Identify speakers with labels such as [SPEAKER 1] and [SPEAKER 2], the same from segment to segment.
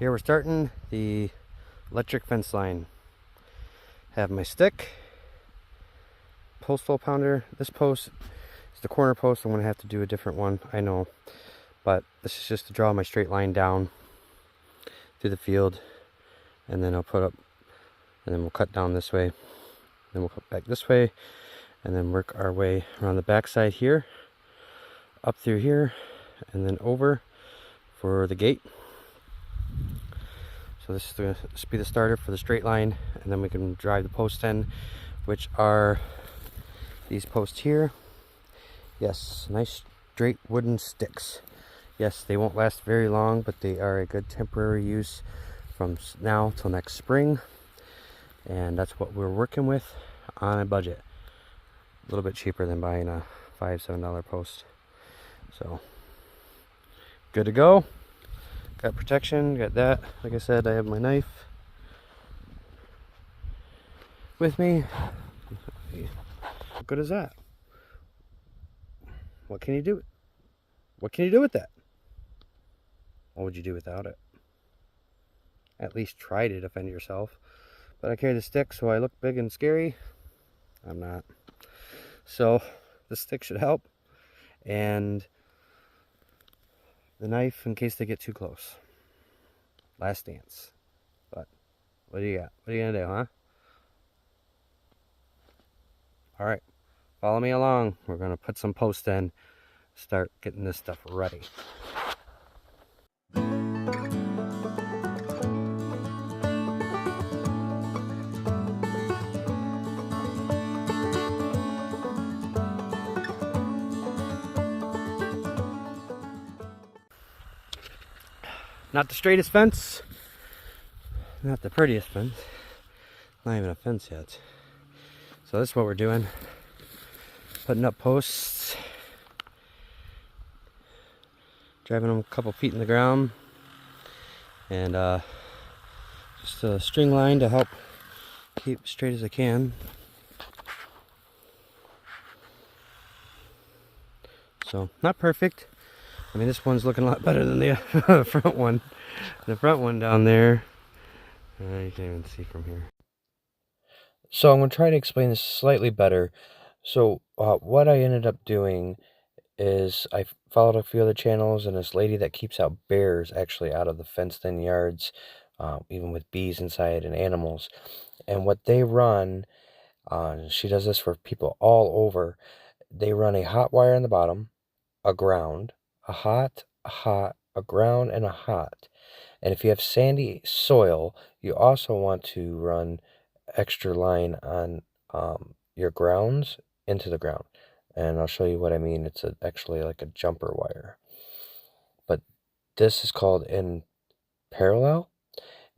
[SPEAKER 1] Here we're starting the electric fence line. Have my stick, post hole pounder. This post is the corner post. I'm going to have to do a different one, I know. But this is just to draw my straight line down through the field. And then I'll put up, and then we'll cut down this way. Then we'll cut back this way. And then work our way around the back side here, up through here, and then over for the gate. So this is going to be the starter for the straight line, and then we can drive the posts in, which are these posts here. Yes, nice straight wooden sticks. Yes, they won't last very long, but they are a good temporary use from now till next spring. And that's what we're working with on a budget. A little bit cheaper than buying a $5-7 post. So, good to go. Got protection, got that. Like I said, I have my knife with me. How good is that? What can you do? What can you do with that? What would you do without it? At least try to defend yourself. But I carry the stick, so I look big and scary. I'm not. So the stick should help. And the knife in case they get too close. Last dance. But what do you got? What are you gonna do, huh? Alright. Follow me along. We're gonna put some posts in. Start getting this stuff ready. Not the straightest fence, not the prettiest fence, not even a fence yet. So this is what we're doing, putting up posts, driving them a couple feet in the ground, and just a string line to help keep straight as I can. So not perfect. I mean, this one's looking a lot better than the front one. The front one down there, you can't even see from here. So I'm going to try to explain this slightly better. So what I ended up doing is I followed a few other channels, and this lady that keeps out bears actually out of the fenced-in yards, even with bees inside and animals. And what they run, she does this for people all over. They run a hot wire on the bottom, a ground, a hot, a ground, and a hot. And if you have sandy soil, you also want to run extra line on your grounds into the ground. And I'll show you what I mean. It's actually like a jumper wire. But this is called in parallel.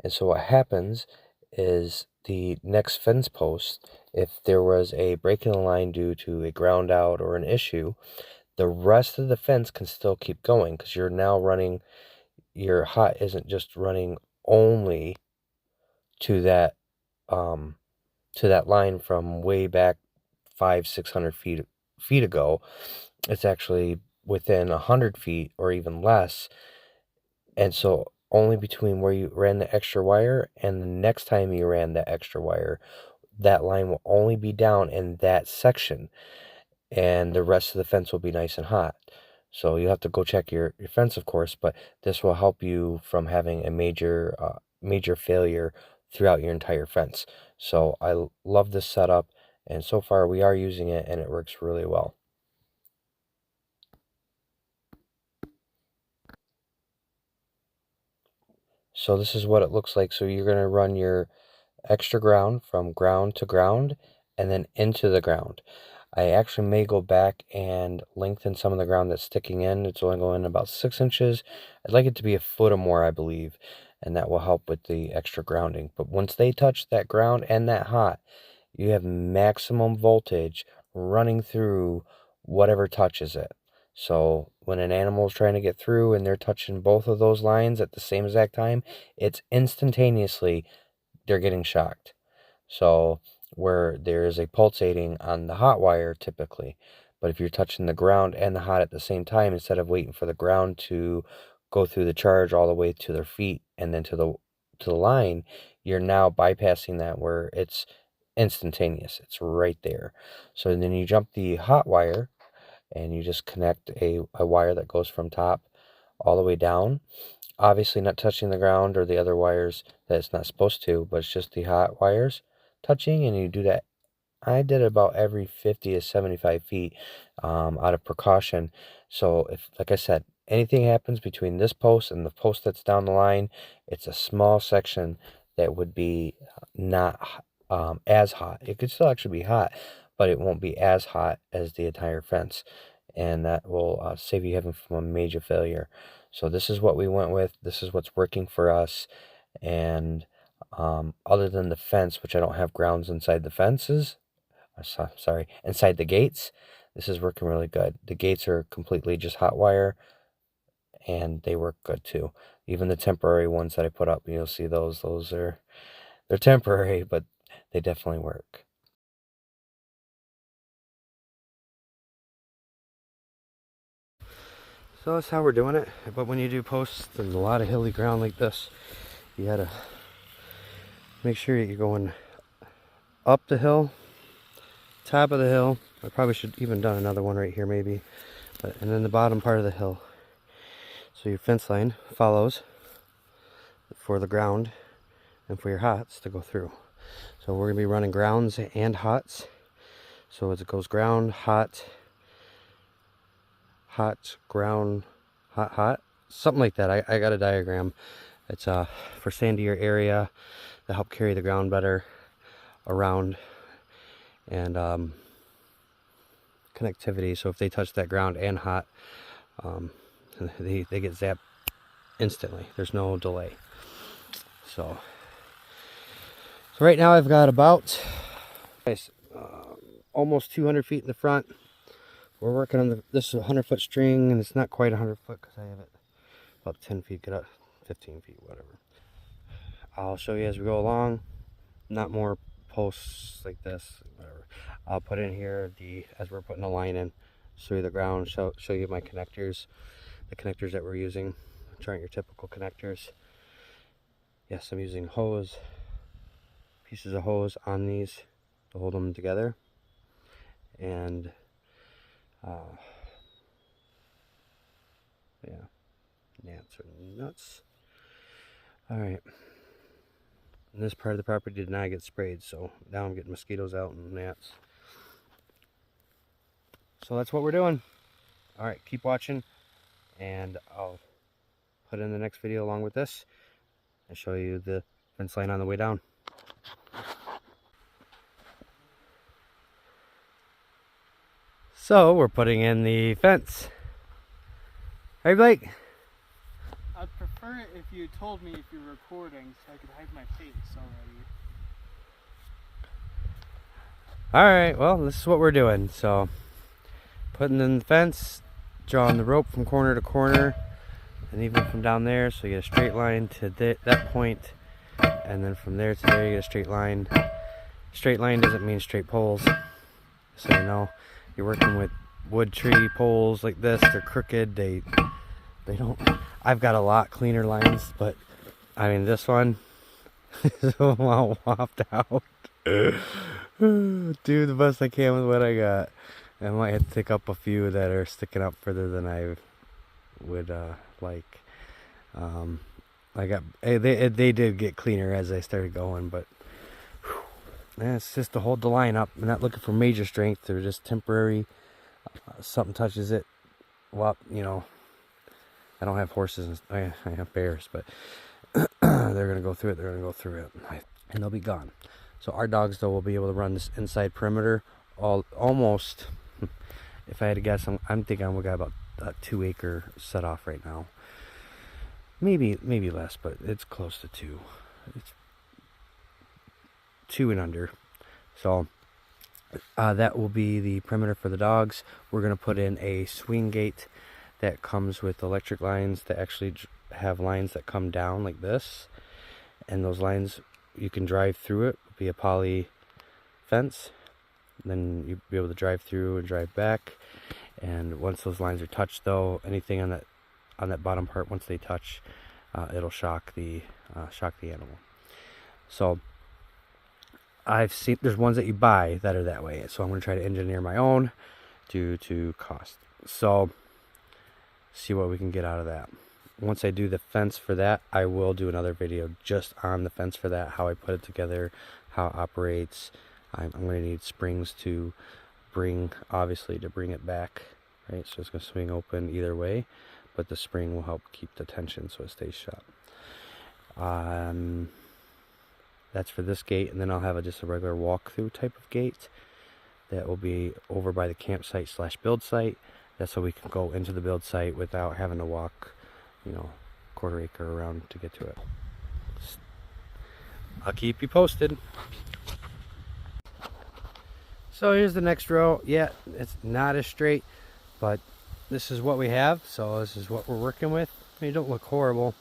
[SPEAKER 1] And so what happens is the next fence post, if there was a break in the line due to a ground out or an issue, the rest of the fence can still keep going, because you're now running, your hot isn't just running only to that line from way back 500-600 feet ago. It's actually within 100 feet or even less. And so only between where you ran the extra wire and the next time you ran that extra wire, that line will only be down in that section. And the rest of the fence will be nice and hot. So you have to go check your fence, of course, but this will help you from having a major failure throughout your entire fence. So I love this setup, and so far we are using it, and it works really well. So this is what it looks like. So you're going to run your extra ground from ground to ground and then into the ground. I actually may go back and lengthen some of the ground that's sticking in. It's only going about 6 inches. I'd like it to be a foot or more, I believe, and that will help with the extra grounding. But once they touch that ground and that hot, you have maximum voltage running through whatever touches it. So when an animal is trying to get through and they're touching both of those lines at the same exact time, it's instantaneously they're getting shocked. So where there is a pulsating on the hot wire typically. But if you're touching the ground and the hot at the same time, instead of waiting for the ground to go through the charge all the way to their feet and then to the line, you're now bypassing that where it's instantaneous. It's right there. So then you jump the hot wire and you just connect a wire that goes from top all the way down. Obviously not touching the ground or the other wires that it's not supposed to, but it's just the hot wires touching, and you do that. I did it about every 50 to 75 feet out of precaution. So if, like I said, anything happens between this post and the post that's down the line, it's a small section that would be not as hot. It could still actually be hot, but it won't be as hot as the entire fence. And that will save you having from a major failure. So this is what we went with. This is what's working for us. And other than the fence, which I don't have grounds inside the fences, sorry, inside the gates, this is working really good. The gates are completely just hot wire, and they work good too. Even the temporary ones that I put up, you'll see those they're temporary, but they definitely work. So that's how we're doing it. But when you do posts and a lot of hilly ground like this, you gotta make sure you're going up the hill, top of the hill. I probably should even done another one right here maybe, and then the bottom part of the hill. So your fence line follows for the ground and for your hots to go through. So we're gonna be running grounds and hots. So as it goes ground, hot, ground, hot, something like that. I got a diagram. It's for sandier area to help carry the ground better around, and connectivity. So if they touch that ground and hot, they get zapped instantly. There's no delay. So right now I've got about almost 200 feet in the front. We're working on this is a 100-foot string, and it's not quite 100 foot because I have it about 10 feet, get up 15 feet, whatever. I'll show you as we go along. Not more posts like this, whatever. I'll put in here as we're putting the line in, show you the ground, show you my connectors, the connectors that we're using, which aren't your typical connectors. Yes, I'm using hose, pieces of hose on these to hold them together, and yeah, gnats are nuts. All right. And this part of the property did not get sprayed, so now I'm getting mosquitoes out and gnats. So that's what we're doing. All right, keep watching, and I'll put in the next video along with this and show you the fence line on the way down. So we're putting in the fence. Hey Blake.
[SPEAKER 2] I'd prefer it if you told me if you're recording so I could hide my face already.
[SPEAKER 1] Alright, well, this is what we're doing. So, putting in the fence, drawing the rope from corner to corner, and even from down there, so you get a straight line to that point, and then from there to there you get a straight line. Straight line doesn't mean straight poles, so you know. You're working with wood tree poles like this, they're crooked, they don't, I've got a lot cleaner lines, but I mean this one is all whopped out. Do the best I can with what I got. I might have to take up a few that are sticking up further than I would like. They did get cleaner as I started going, but it's just to hold the line up. I'm not looking for major strength. They're just temporary. Something touches it. Well, you know, I don't have horses. I have bears, but they're gonna go through it. They're gonna go through it, and they'll be gone. So our dogs, though, will be able to run this inside perimeter almost. If I had to guess, I'm thinking we got about a 2-acre set off right now. Maybe less, but it's close to 2. It's 2 and under. So that will be the perimeter for the dogs. We're going to put in a swing gate that comes with electric lines that actually have lines that come down like this, and those lines you can drive through it via poly fence. Then you'll be able to drive through and drive back, and once those lines are touched, though, anything on on that bottom part. Once they touch, it'll shock the animal. So I've seen there's ones that you buy that are that way. So I'm going to try to engineer my own due to cost. So see what we can get out of that. Once I do the fence for that, I will do another video just on the fence for that, how I put it together, how it operates. I'm going to need springs to bring it back, right? So it's going to swing open either way, but the spring will help keep the tension so it stays shut. That's for this gate, and then I'll have just a regular walkthrough type of gate that will be over by the campsite / build site. That's so we can go into the build site without having to walk, quarter acre around to get to it. I'll keep you posted. So here's the next row. Yeah, it's not as straight, but this is what we have. So this is what we're working with. They don't look horrible.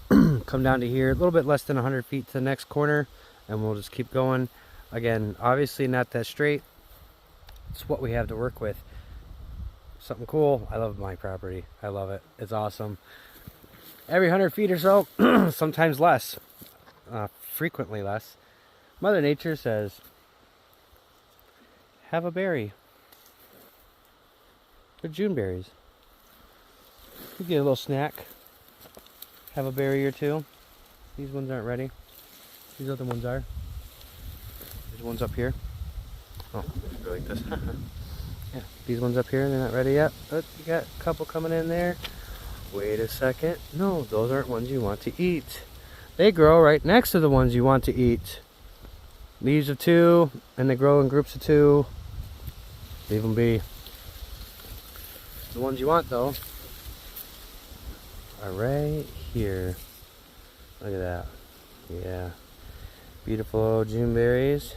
[SPEAKER 1] Come down to here, a little bit less than 100 feet to the next corner, and we'll just keep going. Again, obviously not that straight. It's what we have to work with. Something cool. I love my property. I love it. It's awesome. Every 100 feet or so, sometimes less, frequently less, Mother Nature says, have a berry. They're June berries. You get a little snack. Have a berry or two. These ones aren't ready. These other ones are. There's ones up here. Oh, go like this. Yeah, these ones up here, they're not ready yet. But you got a couple coming in there. Wait a second. No, those aren't ones you want to eat. They grow right next to the ones you want to eat. Leaves of 2, and they grow in groups of 2. Leave them be. The ones you want, though, are right here. Look at that. Yeah. Beautiful June berries.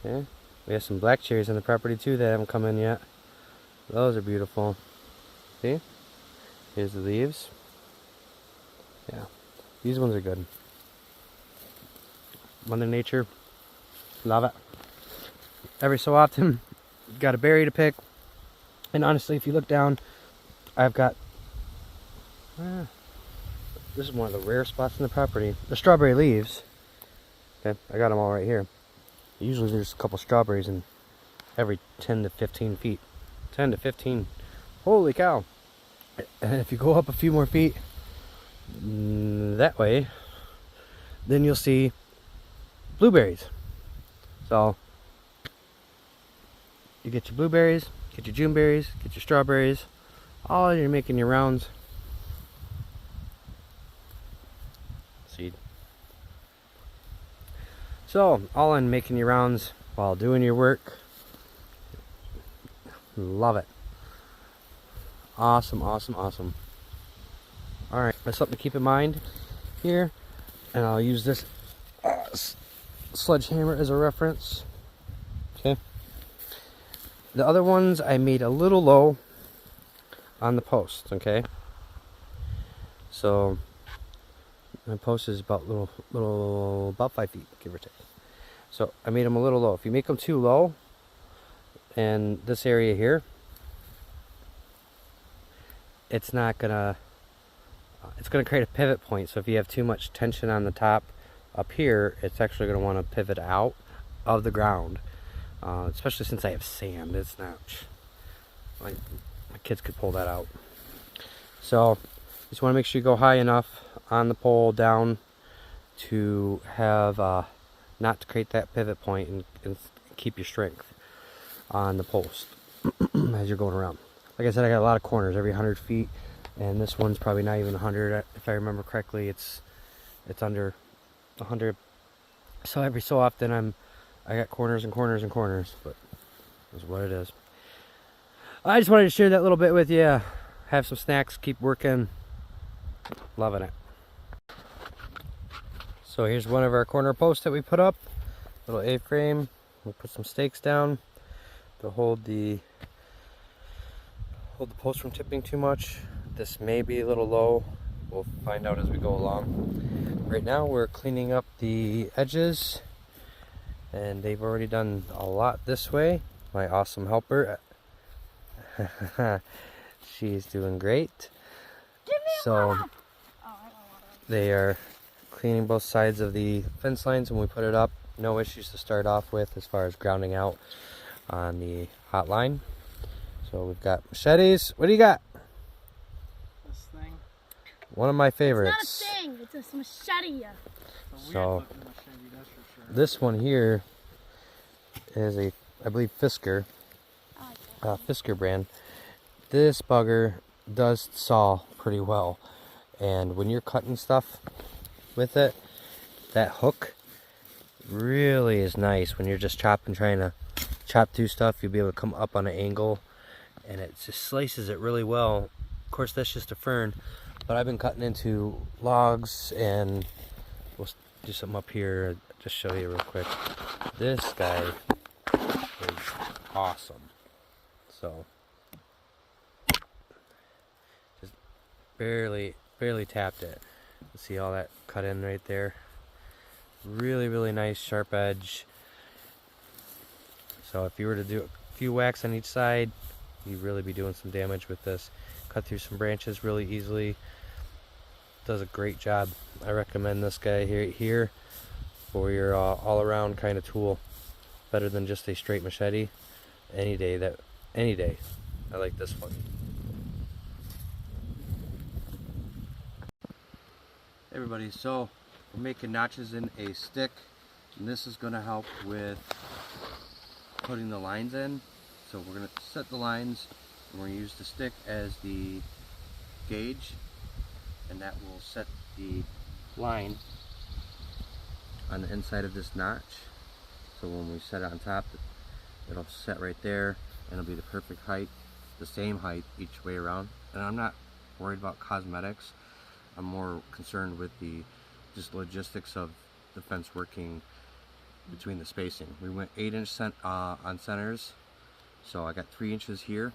[SPEAKER 1] Yeah. We have some black cherries on the property, too, that haven't come in yet. Those are beautiful. See? Here's the leaves. Yeah. These ones are good. Mother Nature. Love it. Every so often, you've got a berry to pick. And honestly, if you look down, I've got... this is one of the rare spots in the property. The strawberry leaves. Okay, I got them all right here. Usually there's a couple strawberries in every 10 to 15 feet. 10 to 15. Holy cow. And if you go up a few more feet that way, then you'll see blueberries. So you get your blueberries, get your June berries, get your strawberries. All you're making your rounds. Seed. So all in making your rounds while doing your work. Love it. Awesome, awesome, awesome. Alright, that's something to keep in mind here. And I'll use this sledgehammer as a reference. Okay. The other ones I made a little low on the post, okay? So my post is about about 5 feet, give or take. So I made them a little low. If you make them too low, and this area here, it's gonna create a pivot point. So if you have too much tension on the top up here, it's actually gonna want to pivot out of the ground. Especially since I have sand, it's not like my kids could pull that out. So just want to make sure you go high enough on the pole down to have not to create that pivot point and keep your strength on the post as you're going around. Like I said, I got a lot of corners every 100 feet, and this one's probably not even 100. If I remember correctly, it's under 100. So every so often I got corners and corners and corners, but that's what it is. I just wanted to share that little bit with you. Have some snacks, keep working. Loving it. So here's one of our corner posts that we put up. Little A-frame. We put some stakes down to hold the post from tipping too much. This may be a little low. We'll find out as we go along. Right now we're cleaning up the edges, and they've already done a lot this way. My awesome helper, she's doing great. So they are cleaning both sides of the fence lines when we put it up. No issues to start off with as far as grounding out on the hot line. So we've got machetes. What do you got?
[SPEAKER 2] This thing.
[SPEAKER 1] One of my favorites.
[SPEAKER 3] It's not a thing, it's a machete.
[SPEAKER 2] It's a
[SPEAKER 1] So,
[SPEAKER 2] weird looking machete, that's for sure.
[SPEAKER 1] This one here is a, I believe, Fisker.
[SPEAKER 3] I like that.
[SPEAKER 1] Fisker brand. This bugger does saw pretty well, and when you're cutting stuff with it, that hook really is nice. When you're just trying to chop through stuff, you'll be able to come up on an angle, and it just slices it really well. Of course, that's just a fern, but I've been cutting into logs, and we'll do something up here. Just show you real quick. This guy is awesome. So just barely tapped it. See all that cut in right there. Really nice sharp edge. So if you were to do a few whacks on each side, you'd really be doing some damage with this. Cut through some branches really easily. Does a great job. I recommend this guy here for your all around kind of tool. Better than just a straight machete. Any day. I like this one. Everybody, so we're making notches in a stick, and this is going to help with putting the lines in. So we're going to set the lines, and we're going to use the stick as the gauge, and that will set the line on the inside of this notch. So when we set it on top, it'll set right there, and it'll be the perfect height, the same height each way around. And I'm not worried about cosmetics. I'm more concerned with the just logistics of the fence working between the spacing. We went 8-inch on centers, so I got 3 inches here,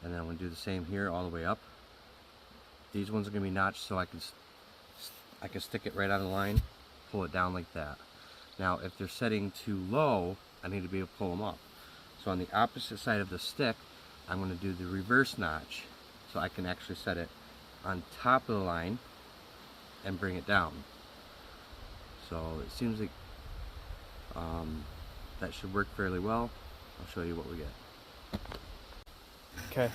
[SPEAKER 1] and then I'm going to do the same here all the way up. These ones are going to be notched so I can stick it right on the line, pull it down like that. Now if they're setting too low, I need to be able to pull them up. So on the opposite side of the stick, I'm going to do the reverse notch so I can actually set it on top of the line and bring it down. So it seems like that should work fairly well. I'll show you what we get. Okay.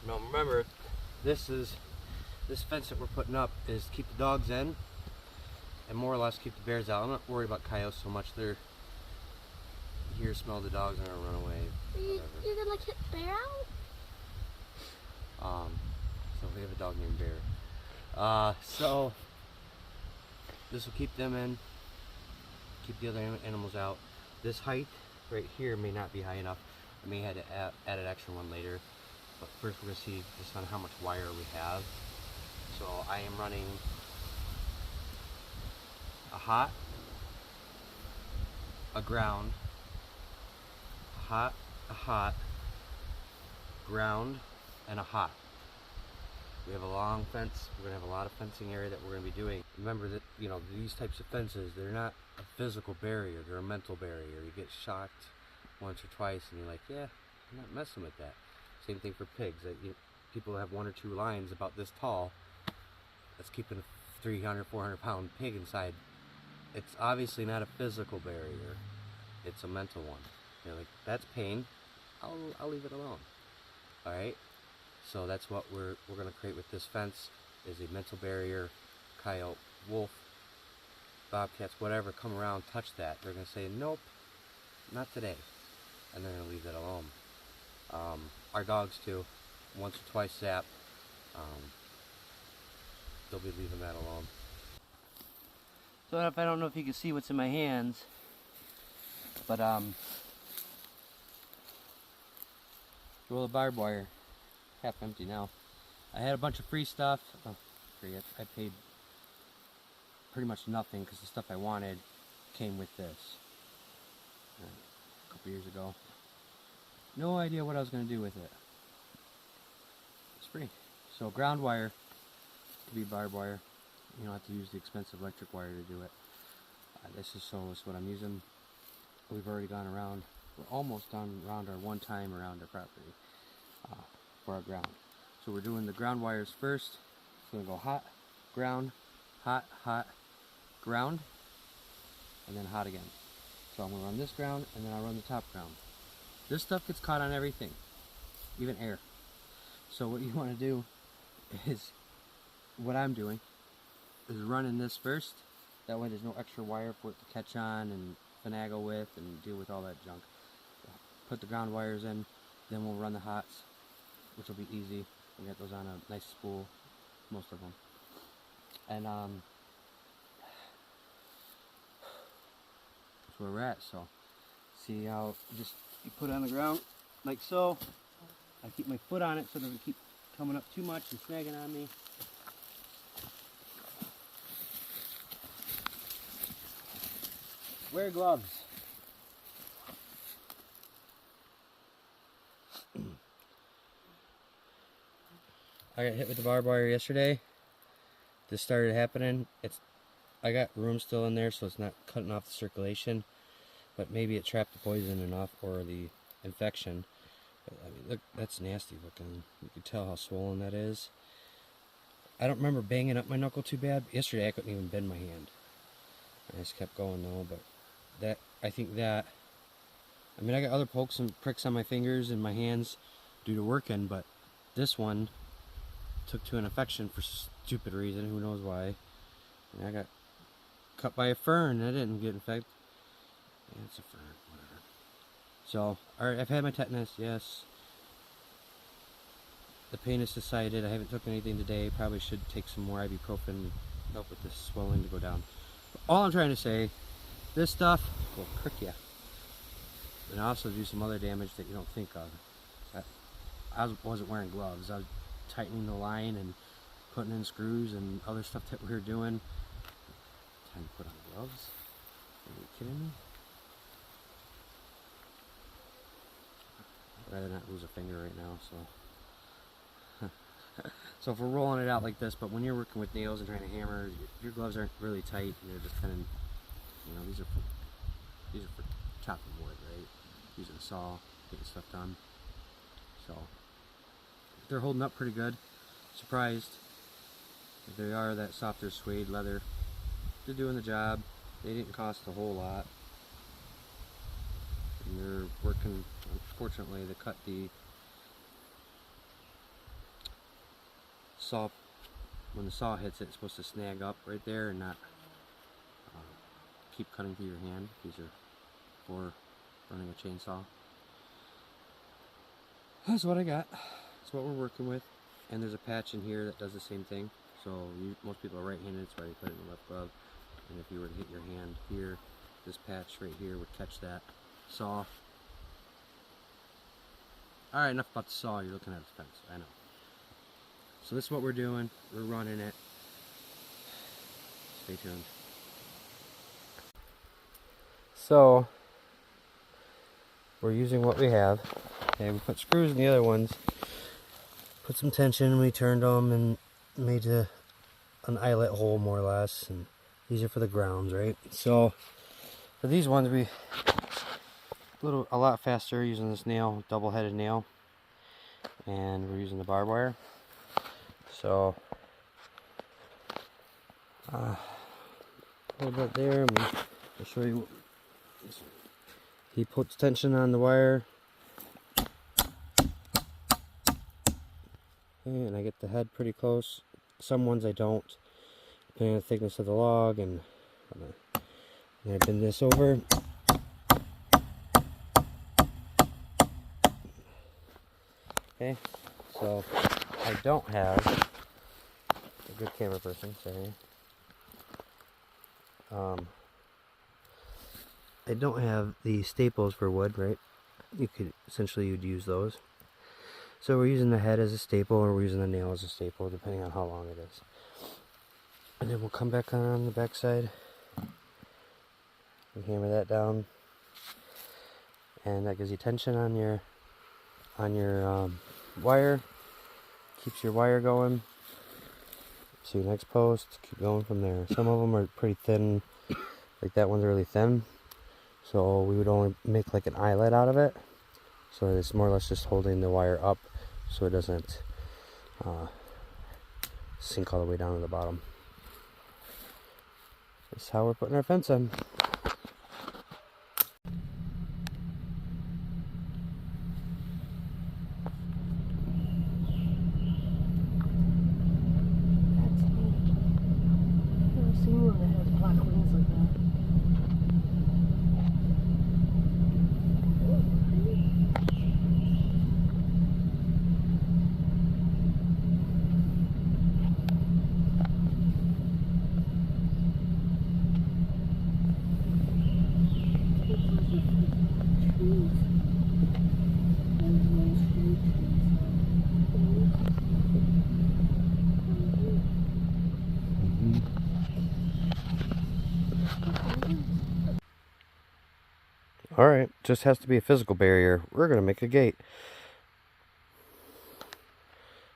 [SPEAKER 1] Now remember, this fence that we're putting up is to keep the dogs in and more or less keep the bears out. I'm not worried about coyotes so much. They're here, smell the dogs, and they're gonna run away.
[SPEAKER 3] You're gonna like hit bear out?
[SPEAKER 1] So we have a dog named Bear. So this will keep them in, keep the other animals out. This height right here may not be high enough. I may have to add an extra one later. But first we're going to see just on how much wire we have. So I am running a hot, a ground, a hot, ground, and a hot. We have a long fence. We're going to have a lot of fencing area that we're going to be doing. Remember that, you know, these types of fences, they're not a physical barrier, they're a mental barrier. You get shocked once or twice and you're like, yeah, I'm not messing with that. Same thing for pigs. people have 1 or 2 lines about this tall that's keeping a 300, 400 pound pig inside. It's obviously not a physical barrier. It's a mental one. You're like, that's pain. I'll leave it alone. All right. So that's what we're going to create with this fence, is a mental barrier. Coyote, wolf, bobcats, whatever come around, touch that, they're going to say, nope, not today, and they're going to leave that alone. Our dogs too, once or twice zap, they'll be leaving that alone. So I don't know if you can see what's in my hands, but roll of barbed wire, half empty now. I had a bunch of free stuff. Oh, free. I paid pretty much nothing because the stuff I wanted came with this a couple years ago. No idea what I was going to do with it. It's free. So ground wire could be barbed wire. You don't have to use the expensive electric wire to do it. This is what I'm using. We've already gone around. We're almost done around our one time around our property for our ground. So we're doing the ground wires first. It's going to go hot, ground, hot, hot, ground, and then hot again. So I'm going to run this ground, and then I'll run the top ground. This stuff gets caught on everything, even air. So what you want to do is, what I'm doing, is running this first. That way there's no extra wire for it to catch on and finagle with and deal with all that junk. Put the ground wires in, then we'll run the hots, which will be easy. We'll get those on a nice spool, most of them. And that's where we're at. So see how just you put it on the ground like so. I keep my foot on it so it doesn't keep coming up too much and snagging on me. Wear gloves. I got hit with the barbed wire yesterday. This started happening. I got room still in there, so it's not cutting off the circulation, but maybe it trapped the poison enough, or the infection. But, I mean, look, that's nasty looking. You can tell how swollen that is. I don't remember banging up my knuckle too bad. Yesterday I couldn't even bend my hand. I just kept going though, but I mean, I got other pokes and pricks on my fingers and my hands due to working, but this one took to an infection for stupid reason, who knows why. And I got cut by a fern. I didn't get infected. Yeah, it's a fern, whatever. So, alright, I've had my tetanus, yes. The pain has subsided. I haven't taken anything today. Probably should take some more ibuprofen, help with this swelling to go down. But all I'm trying to say, this stuff will prick you, and also do some other damage that you don't think of. I wasn't wearing gloves. I was tightening the line and putting in screws and other stuff that we were doing. Time to put on gloves? Are you kidding me? I'd rather not lose a finger right now, so. So if we're rolling it out like this, but when you're working with nails and trying to hammer, your gloves aren't really tight, and they're just kind of, you know, these are for chopping wood, right? Using a saw, getting stuff done. So they're holding up pretty good. Surprised. They are that softer suede leather. They're doing the job. They didn't cost a whole lot. And they're working, unfortunately, to cut the saw. When the saw hits it, it's supposed to snag up right there and not keep cutting through your hand. These are for running a chainsaw. That's what I got. That's what we're working with. And there's a patch in here that does the same thing. So most people are right-handed, that's why they put it in the left glove. And if you were to hit your hand here, this patch right here would catch that saw. Alright, enough about the saw. You're looking at the fence. I know. So this is what we're doing. We're running it. Stay tuned. So we're using what we have. Okay, we put screws in the other ones. Put some tension. We turned them and made an eyelet hole more or less. And these are for the grounds, right? So for these ones, we a lot faster using this nail, double-headed nail. and we're using the barbed wire. So hold that there. I'll show you. He puts tension on the wire, and I get the head pretty close. Some ones I don't, depending on the thickness of the log. And I bend this over. Okay, so I don't have a good camera person, sorry. I don't have the staples for wood, right? You'd use those. So we're using the head as a staple, or we're using the nail as a staple, depending on how long it is. And then we'll come back on the back side and hammer that down, and that gives you tension on your wire, keeps your wire going to your next post. Keep going from there. Some of them are pretty thin, like that one's really thin, so we would only make like an eyelet out of it, so it's more or less just holding the wire up so it doesn't sink all the way down to the bottom. That's how we're putting our fence in. Alright, just has to be a physical barrier. We're going to make a gate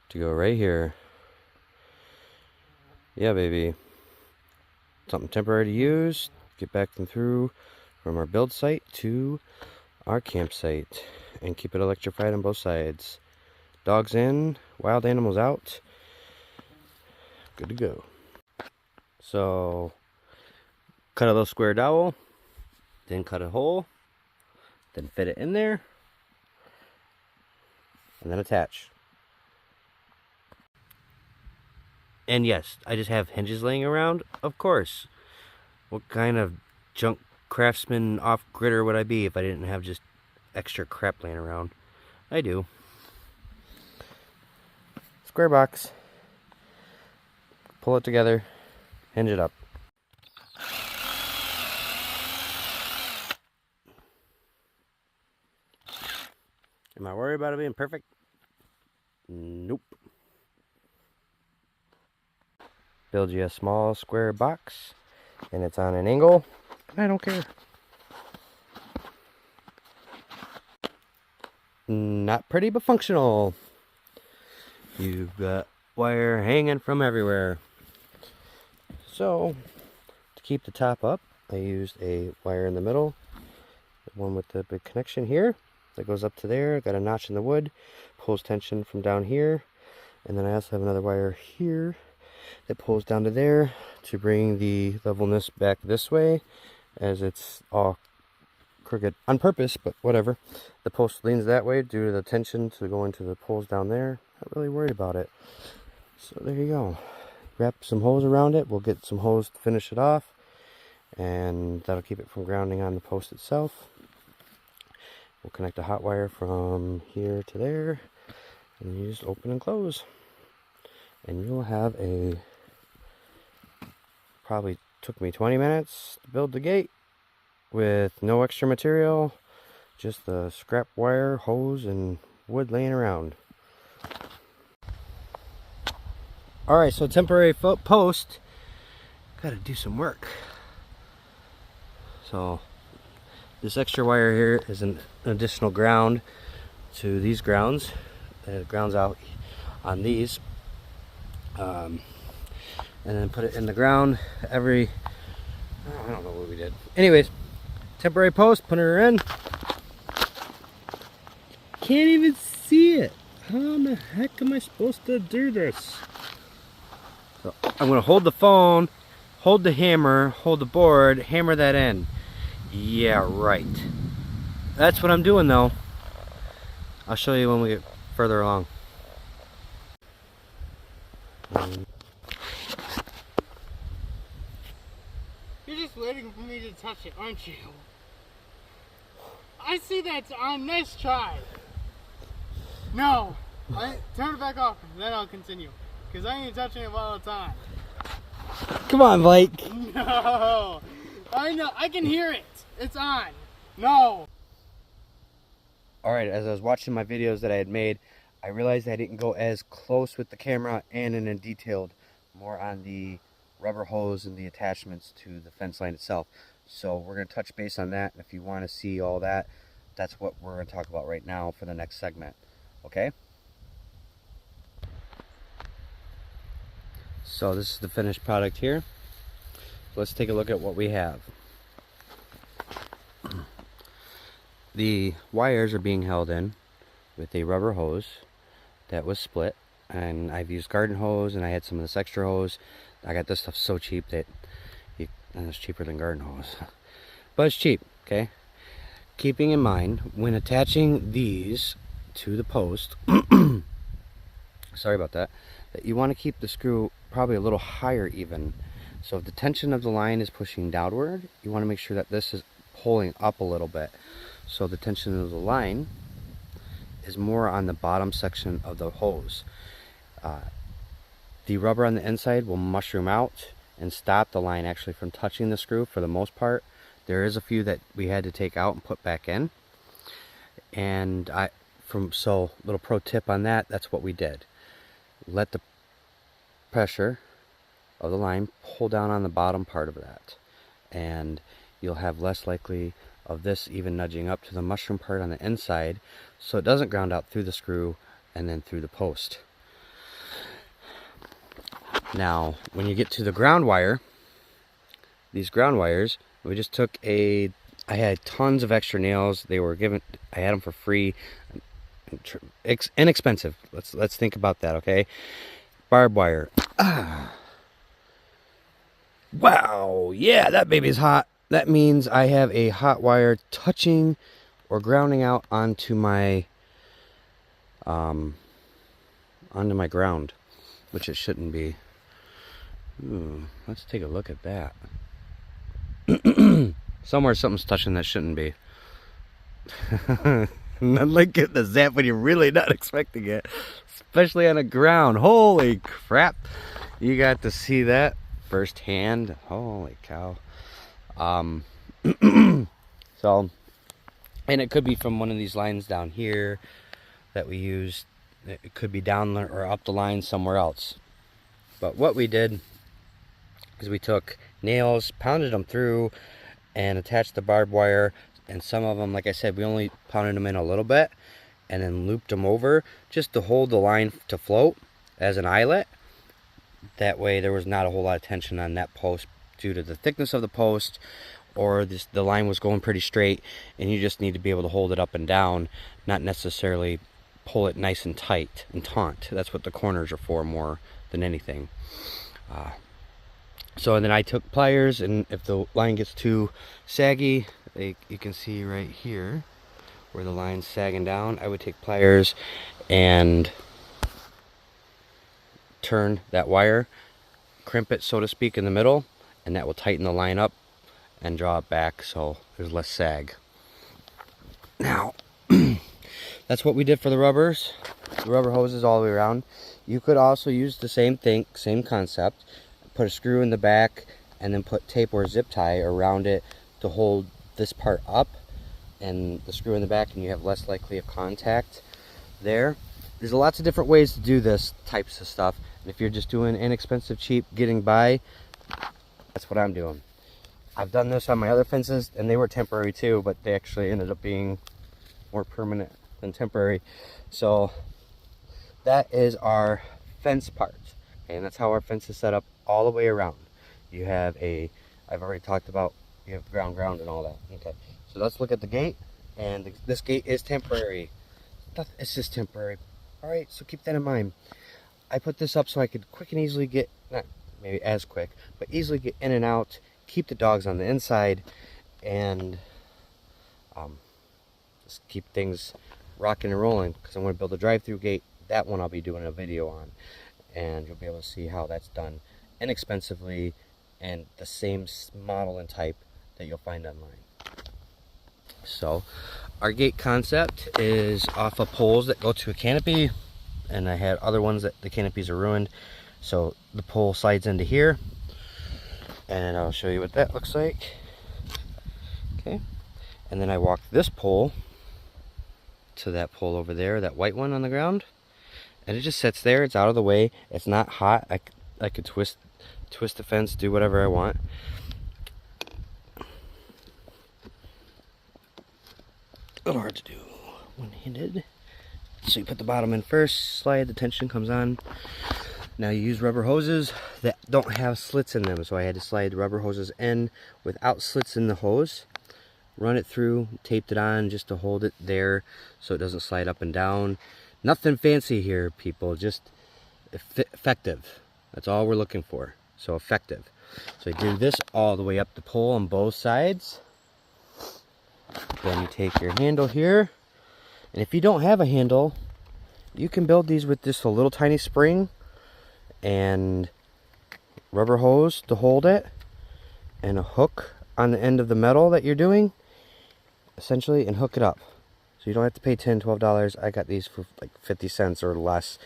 [SPEAKER 1] to go right here. Yeah, baby. Something temporary to use. Get back and through from our build site to our campsite. And keep it electrified on both sides. Dogs in, wild animals out. Good to go. So, cut a little square dowel. Then cut a hole. Then fit it in there, and then attach. And yes, I just have hinges laying around, of course. What kind of junk craftsman off-gritter would I be if I didn't have just extra crap laying around? I do. Square box. Pull it together, hinge it up. Am I worried about it being perfect? Nope. Build you a small square box, and it's on an angle. I don't care. Not pretty, but functional. You've got wire hanging from everywhere. So, to keep the top up, I used a wire in the middle, the one with the big connection here. That goes up to there. Got a notch in the wood, pulls tension from down here, and then I also have another wire here that pulls down to there to bring the levelness back this way, as it's all crooked on purpose, but whatever. The post leans that way due to the tension to go into the poles down there. Not really worried about it. So there you go. Wrap some hose around it. We'll get some hose to finish it off, and that'll keep it from grounding on the post itself. We'll connect a hot wire from here to there, and you just open and close. And you'll have a, probably took me 20 minutes to build the gate with no extra material, just the scrap wire, hose, and wood laying around. Alright, so temporary post, gotta do some work. So, this extra wire here is an additional ground to these grounds. It grounds out on these. And then put it in the ground every, I don't know what we did. Anyways, temporary post, put her in. Can't even see it. How the heck am I supposed to do this? So I'm going to hold the phone, hold the hammer, hold the board, hammer that in. Yeah, right. That's what I'm doing though. I'll show you when we get further along.
[SPEAKER 2] You're just waiting for me to touch it, aren't you? I see that's on. Nice try. No. Turn it back off, then I'll continue. Because I ain't touching it all the time.
[SPEAKER 1] Come on, Blake.
[SPEAKER 2] No. I know. I can hear it. It's on. No.
[SPEAKER 1] Alright, as I was watching my videos that I had made, I realized I didn't go as close with the camera and in detailed more on the rubber hose and the attachments to the fence line itself. So we're going to touch base on that, and if you want to see all that, that's what we're going to talk about right now for the next segment. Okay? So this is the finished product here. Let's take a look at what we have. The wires are being held in with a rubber hose that was split, and I've used garden hose, and I had some of this extra hose. I got this stuff so cheap that and it's cheaper than garden hose, but it's cheap. Okay, keeping in mind when attaching these to the post, sorry about that, that you want to keep the screw probably a little higher even. So if the tension of the line is pushing downward, you want to make sure that this is pulling up a little bit. So the tension of the line is more on the bottom section of the hose. The rubber on the inside will mushroom out and stop the line actually from touching the screw for the most part. There is a few that we had to take out and put back in. And so little pro tip on that, that's what we did. Let the pressure of the line pull down on the bottom part of that. And you'll have less likely of this even nudging up to the mushroom part on the inside, so it doesn't ground out through the screw and then through the post. Now when you get to the ground wire, these ground wires, we just took I had tons of extra nails. They were given, I had them for free, inexpensive. Let's think about that. Okay, barbed wire. Wow, yeah, that baby's hot. That means I have a hot wire touching or grounding out onto my ground, which it shouldn't be. Ooh, let's take a look at that. Somewhere something's touching that shouldn't be. Not like getting the zap when you're really not expecting it, especially on the ground. Holy crap! You got to see that firsthand. Holy cow. So, and it could be from one of these lines down here that we used. It could be down or up the line somewhere else. But what we did is we took nails, pounded them through, and attached the barbed wire. And some of them, like I said, we only pounded them in a little bit and then looped them over just to hold the line to float as an eyelet. That way there was not a whole lot of tension on that post due to the thickness of the post, or the line was going pretty straight and you just need to be able to hold it up and down, not necessarily pull it nice and tight and taut. That's what the corners are for more than anything. So then I took pliers, and if the line gets too saggy, you can see right here where the line's sagging down, I would take pliers and turn that wire, crimp it so to speak in the middle, and that will tighten the line up and draw it back so there's less sag. Now that's what we did for the rubbers, the rubber hoses all the way around. You could also use the same thing, same concept, put a screw in the back and then put tape or zip tie around it to hold this part up and the screw in the back, and you have less likely of contact there. There's lots of different ways to do this types of stuff, and if you're just doing inexpensive, cheap, getting by, that's what I'm doing. I've done this on my other fences and they were temporary too, but they actually ended up being more permanent than temporary. So that is our fence part, and that's how our fence is set up all the way around. You have I've already talked about, you have ground and all that. Okay, so let's look at the gate, and this gate is temporary. It's just temporary Alright, so keep that in mind. I put this up so I could quick and easily get, not maybe as quick, but easily get in and out, keep the dogs on the inside, and just keep things rocking and rolling, because I'm going to build a drive-through gate. That one I'll be doing a video on, and you'll be able to see how that's done inexpensively and the same model and type that you'll find online. So our gate concept is off of poles that go to a canopy, and I had other ones that the canopies are ruined, so the pole slides into here, and I'll show you what that looks like. Okay, and then I walked this pole to that pole over there, that white one on the ground, and it just sits there. It's out of the way, it's not hot. I could twist the fence, do whatever I want. A little hard to do one-handed. So you put the bottom in first, slide, the tension comes on. Now you use rubber hoses that don't have slits in them, so I had to slide the rubber hoses in without slits in the hose, run it through, taped it on just to hold it there so it doesn't slide up and down. Nothing fancy here, people, just effective. That's all we're looking for, so effective. So I do this all the way up the pole on both sides. Then you take your handle here, and if you don't have a handle, you can build these with just a little tiny spring and rubber hose to hold it, and a hook on the end of the metal that you're doing, essentially, and hook it up. So you don't have to pay $10, $12. I got these for like 50 cents or less,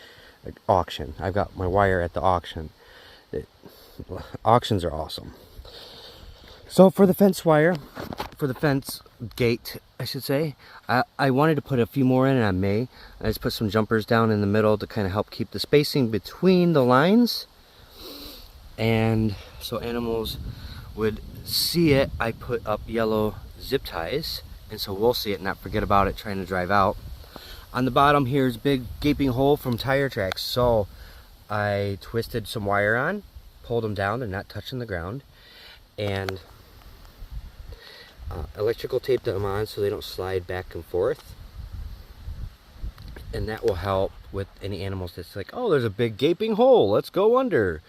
[SPEAKER 1] like auction. I've got my wire at the auction. Auctions are awesome. So for the fence wire, for the fence gate, I should say, I wanted to put a few more in, and I may. I just put some jumpers down in the middle to kind of help keep the spacing between the lines, and so animals would see it. I put up yellow zip ties, and so we'll see it and not forget about it trying to drive out. On the bottom here's a big gaping hole from tire tracks, so I twisted some wire on, pulled them down, they're not touching the ground, and electrical tape them on so they don't slide back and forth, and that will help with any animals that's like, oh, there's a big gaping hole, let's go under.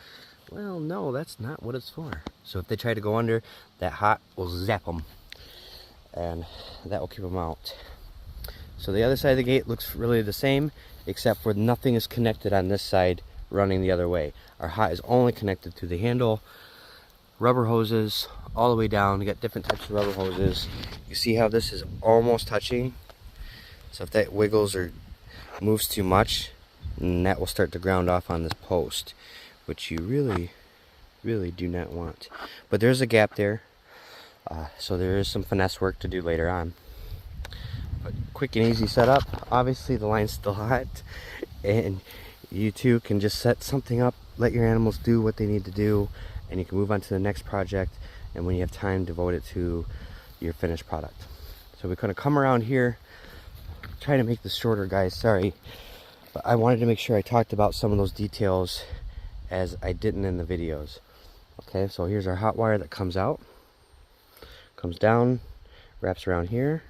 [SPEAKER 1] Well, no, that's not what it's for. So if they try to go under, that hot will zap them, and that will keep them out. So the other side of the gate looks really the same, except for nothing is connected on this side running the other way. Our hot is only connected to the handle. Rubber hoses all the way down. We got different types of rubber hoses. You see how this is almost touching? So if that wiggles or moves too much, then that will start to ground off on this post, which you really do not want. But there's a gap there, so there is some finesse work to do later on. But quick and easy setup. Obviously the line's still hot, and you too can just set something up, let your animals do what they need to do, and you can move on to the next project, and when you have time, devote it to your finished product. So we're going to come around here, trying to make this shorter, guys, sorry, but I wanted to make sure I talked about some of those details as I didn't in the videos. Okay, so here's our hot wire that comes out, comes down, wraps around here,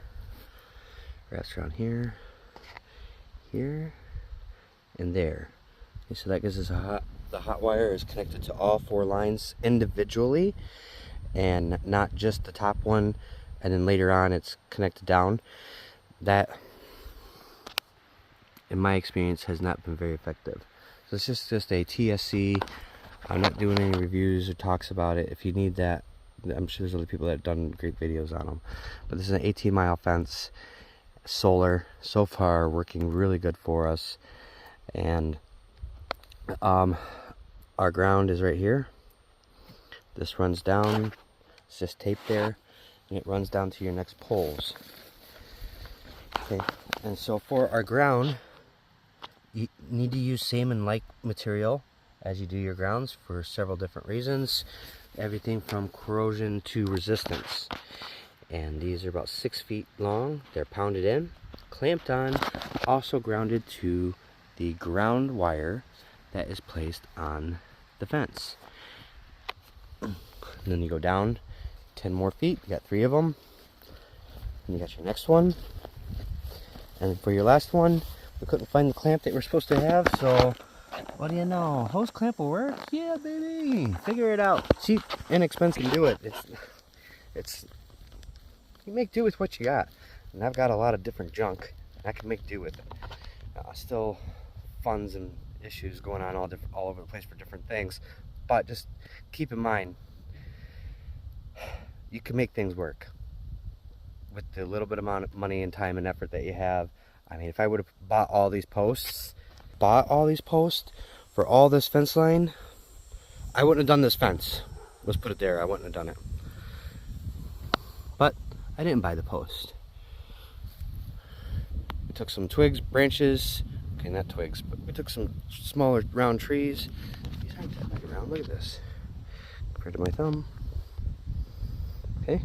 [SPEAKER 1] here, and there. Okay, so that gives us the hot wire is connected to all 4 lines individually, and not just the top one, and then later on it's connected down. That, in my experience, has not been very effective. So it's just a TSC. I'm not doing any reviews or talks about it. If you need that, I'm sure there's other people that have done great videos on them. But this is an 18-mile fence, solar, so far working really good for us. And our ground is right here. This runs down, it's just taped there, and it runs down to your next poles. Okay, and so for our ground, you need to use salmon-like material as you do your grounds for several different reasons. Everything from corrosion to resistance. And these are about 6 feet long. They're pounded in, clamped on, also grounded to the ground wire that is placed on the fence. And then you go down 10 more feet, you got 3 of them, and you got your next one, and for your last one, We couldn't find the clamp that we're supposed to have, so what do you know? Hose clamp will work? Yeah, baby. Figure it out. Cheap, inexpensive, can do it. It's you make do with what you got. And I've got a lot of different junk, and I can make do with it. Still funds and issues going on all over the place for different things, but just keep in mind, you can make things work with the little bit amount of money and time and effort that you have. I mean, if I would have bought all these posts for all this fence line, I wouldn't have done this fence. Let's put it there. I wouldn't have done it. But I didn't buy the post. We took some twigs, branches, okay, not twigs, but we took some smaller round trees. These aren't that big around. Look at this. Compared to my thumb. Okay.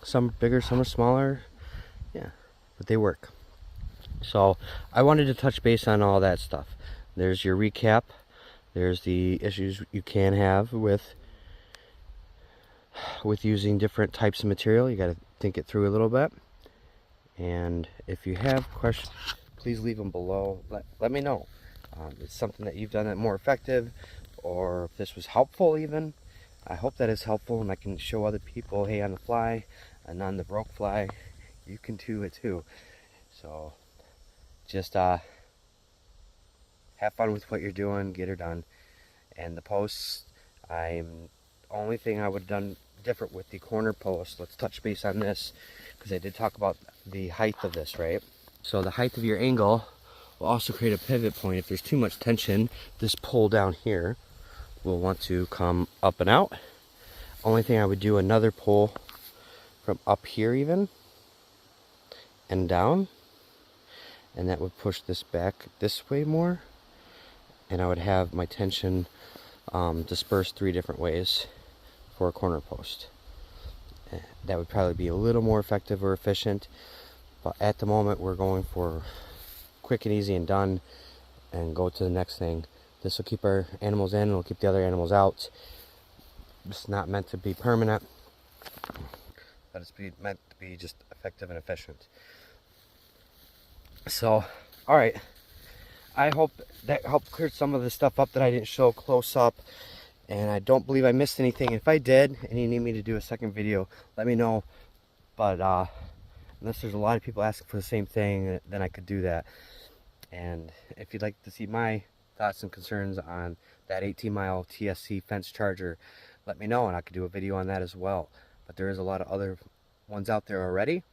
[SPEAKER 1] Some bigger, some are smaller. Yeah, but they work. So I wanted to touch base on all that stuff. There's your recap. There's the issues you can have with using different types of material. You got to think it through a little bit. And if you have questions, please leave them below. Let me know. It's something that you've done that more effective, or if this was helpful even. I hope that it's helpful and I can show other people, hey, on the fly and on the broke fly, you can do it too. So just have fun with what you're doing, get her done. And the posts, only thing I would have done different with the corner post, let's touch base on this, because I did talk about the height of this, right? So the height of your angle will also create a pivot point. If there's too much tension, this pull down here will want to come up and out. Only thing I would do, another pull from up here even and down, and that would push this back this way more, and I would have my tension dispersed 3 different ways for a corner post. That would probably be a little more effective or efficient, but at the moment we're going for quick and easy and done and go to the next thing. This will keep our animals in and will keep the other animals out. It's not meant to be permanent, but it's meant to be just effective and efficient. So, alright, I hope that helped clear some of the stuff up that I didn't show close up, and I don't believe I missed anything. If I did and you need me to do a second video, let me know. But unless there's a lot of people asking for the same thing, then I could do that. And if you'd like to see my thoughts and concerns on that 18-mile TSC fence charger, let me know and I could do a video on that as well. But there is a lot of other ones out there already.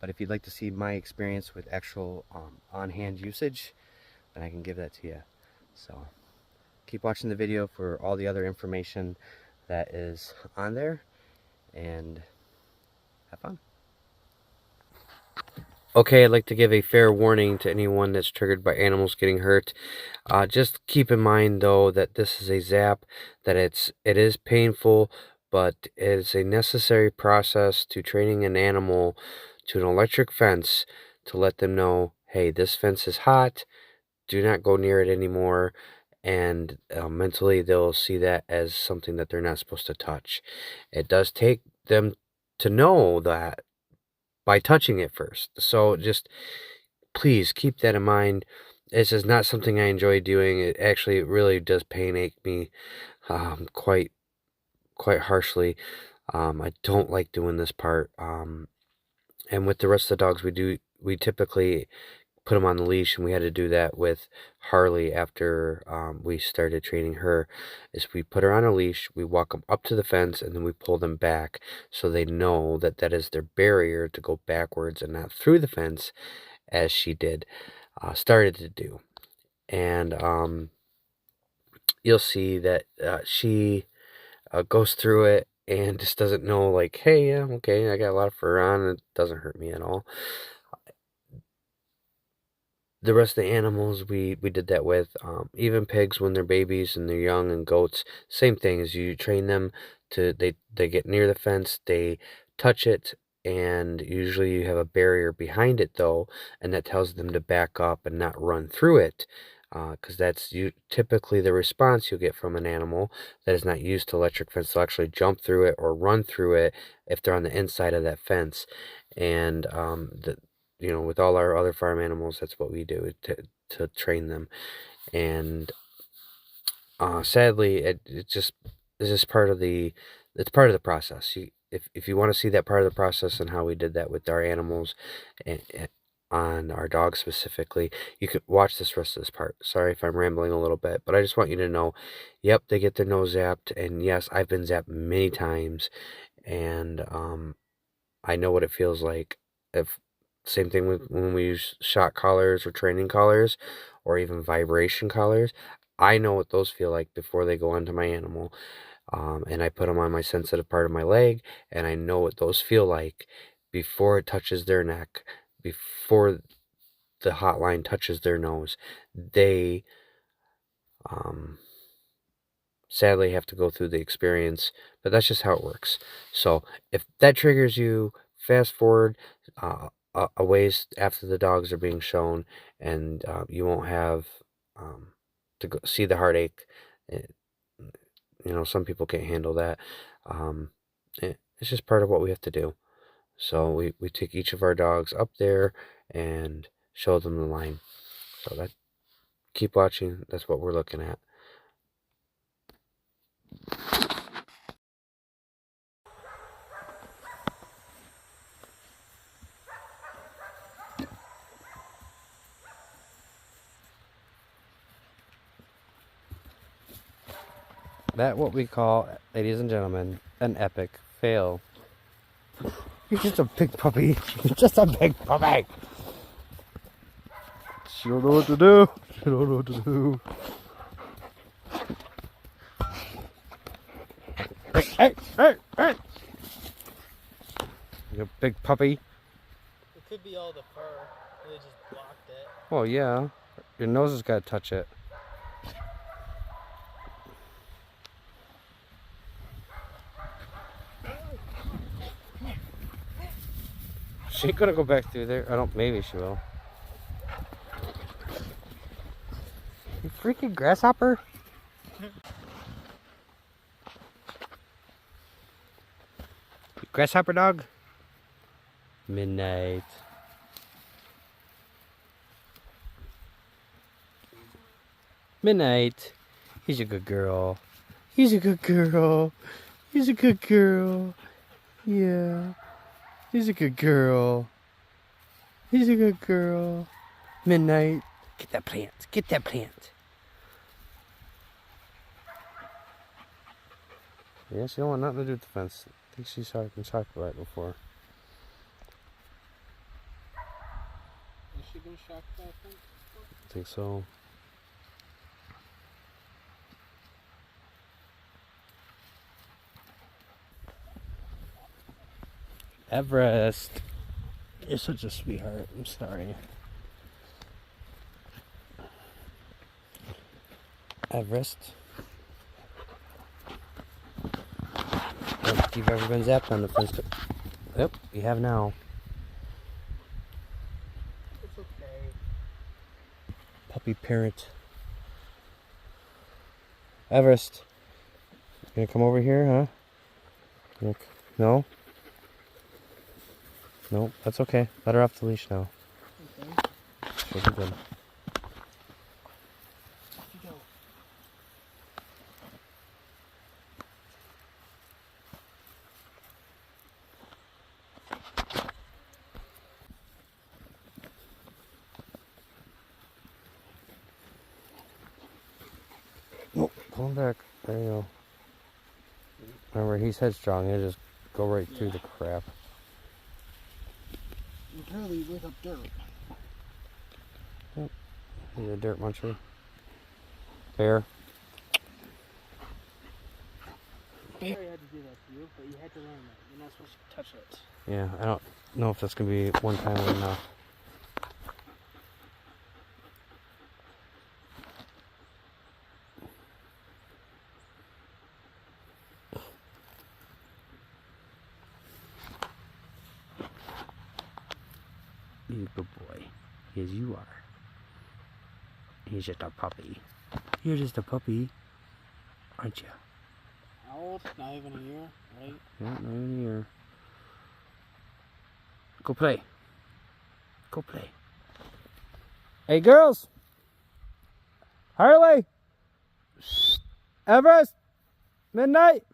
[SPEAKER 1] But if you'd like to see my experience with actual on-hand usage, then I can give that to you. So keep watching the video for all the other information that is on there, and have fun. Okay, I'd like to give a fair warning to anyone that's triggered by animals getting hurt. Just keep in mind though that this is a zap, that it is painful, but it's a necessary process to training an animal to an electric fence to let them know, hey, this fence is hot, do not go near it anymore. And mentally they'll see that as something that they're not supposed to touch. It does take them to know that by touching it first. So just please keep that in mind. This is not something I enjoy doing. It actually really does pain ache me quite harshly. I don't like doing this part. And with the rest of the dogs, we typically put them on the leash, and we had to do that with Harley after we started training her. Is we put her on a leash, we walk them up to the fence, and then we pull them back so they know that that is their barrier to go backwards and not through the fence, as she started to do. And you'll see that she goes through it and just doesn't know, like, hey, yeah, okay, I got a lot of fur on, and it doesn't hurt me at all. The rest of the animals we did that with, even pigs when they're babies and they're young, and goats, same thing. As you train them to, they get near the fence, they touch it, and usually you have a barrier behind it though, and that tells them to back up and not run through it, because that's typically the response you'll get from an animal that is not used to electric fence. They'll actually jump through it or run through it if they're on the inside of that fence. And you know, with all our other farm animals, that's what we do to train them. And sadly, it just is just part of it's part of the process. If you want to see that part of the process and how we did that with our animals, and on our dogs specifically, you could watch this rest of this part. Sorry if I'm rambling a little bit, but I just want you to know, yep, they get their nose zapped, and yes, I've been zapped many times, and I know what it feels like. If same thing with when we use shock collars or training collars, or even vibration collars. I know what those feel like before they go onto my animal, and I put them on my sensitive part of my leg, and I know what those feel like before it touches their neck, before the hotline touches their nose. They sadly have to go through the experience, but that's just how it works. So if that triggers you, fast forward a ways after the dogs are being shown, and you won't have to go see the heartache. You know, some people can't handle that. It's just part of what we have to do. So we take each of our dogs up there and show them the line. So that, keep watching. That's what we're looking at. That what we call, ladies and gentlemen, an epic fail. You're just a big puppy. You're just a big puppy. She don't know what to do. She don't know what to do. Hey! You a big puppy.
[SPEAKER 2] It could be all the fur. They just blocked it.
[SPEAKER 1] Well, yeah. Your nose has got to touch it. She ain't gonna go back through there. I don't. Maybe she will. You freaking grasshopper! Grasshopper dog. Midnight. Midnight. He's a good girl. He's a good girl. He's a good girl. Yeah. He's a good girl. He's a good girl. Midnight. Get that plant. Get that plant. Yeah, she don't want nothing to do with the fence. I think she's been shocked by it before.
[SPEAKER 2] Is she been shocked by that before?
[SPEAKER 1] I think so. Everest. You're such a sweetheart. I'm sorry. Everest. If you've ever been zapped on the fence. Yep, you have now.
[SPEAKER 2] It's okay.
[SPEAKER 1] Puppy parent. Everest. You gonna come over here, huh? Look. No? No, that's okay. Let her off the leash now.
[SPEAKER 2] Okay.
[SPEAKER 1] She'll be good.
[SPEAKER 2] Off you go.
[SPEAKER 1] Nope, pull him back. There you go. Remember, he's headstrong. He'll just go right through the crap.
[SPEAKER 2] You barely lick up dirt.
[SPEAKER 1] He's a dirt muncher. Bear.
[SPEAKER 2] Barry had to do that to you, but you had to learn that. You're not supposed to touch it.
[SPEAKER 1] Yeah, I don't know if that's going to be one time enough. He's a good boy. Yes, you are. He's just a puppy. You're just a puppy, aren't you?
[SPEAKER 2] How old? Not even a year, right?
[SPEAKER 1] Yeah, not even a year. Go play. Go play. Hey, girls. Harley. Everest. Midnight.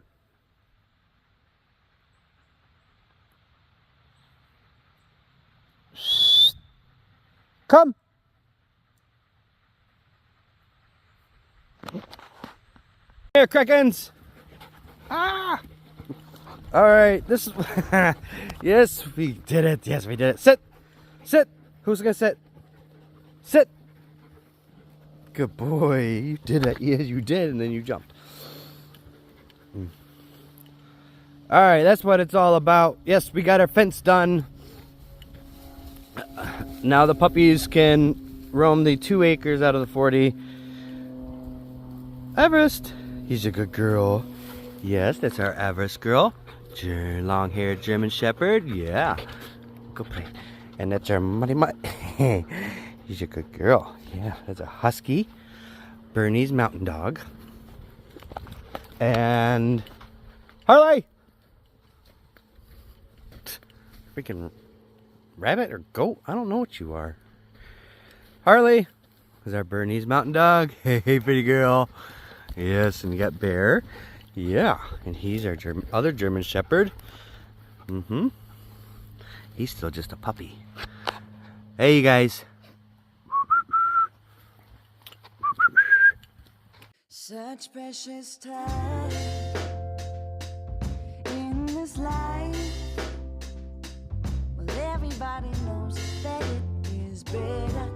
[SPEAKER 1] Come. Here, Crickens. Ah. All right. This is. Yes, we did it. Yes, we did it. Sit. Sit. Who's gonna sit? Sit. Good boy. You did it. Yes, you did, and then you jumped. All right, that's what it's all about. Yes, we got our fence done. Now the puppies can roam the 2 acres out of the 40. Everest, he's a good girl. Yes, that's our Everest girl. Long-haired German Shepherd. Yeah, go play. And that's our Muddy Mutt. He's a good girl. Yeah, that's a Husky. Bernese Mountain Dog. And Harley. Freaking rabbit or goat? I don't know what you are. Harley is our Bernese Mountain Dog. Hey, pretty girl. Yes, and you got Bear. Yeah, and he's our other German Shepherd. He's still just a puppy. Hey, you guys.
[SPEAKER 4] Such precious time in this life. Well, everybody knows that it is better